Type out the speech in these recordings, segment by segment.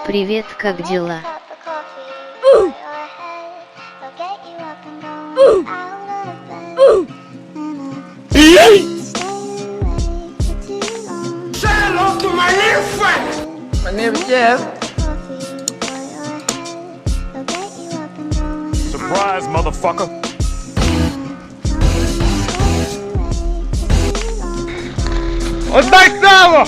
Привет, как дела? Say hello to my little friend. My name is Jeff. Surprise, motherfucker. Отдай сало!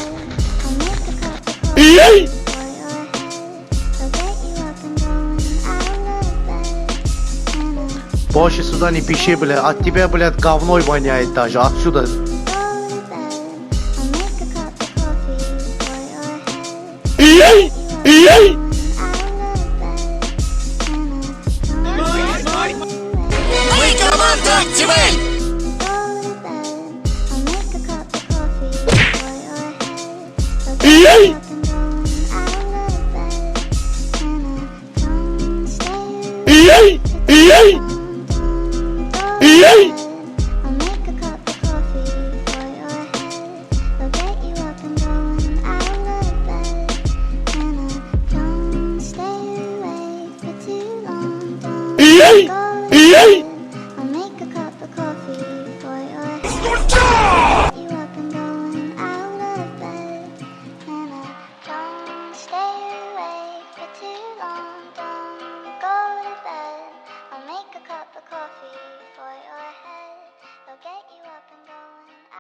Больше сюда не пиши, блядь. От тебя, блядь, говной воняет даже. Отсюда. Мы команда Activate! Yay!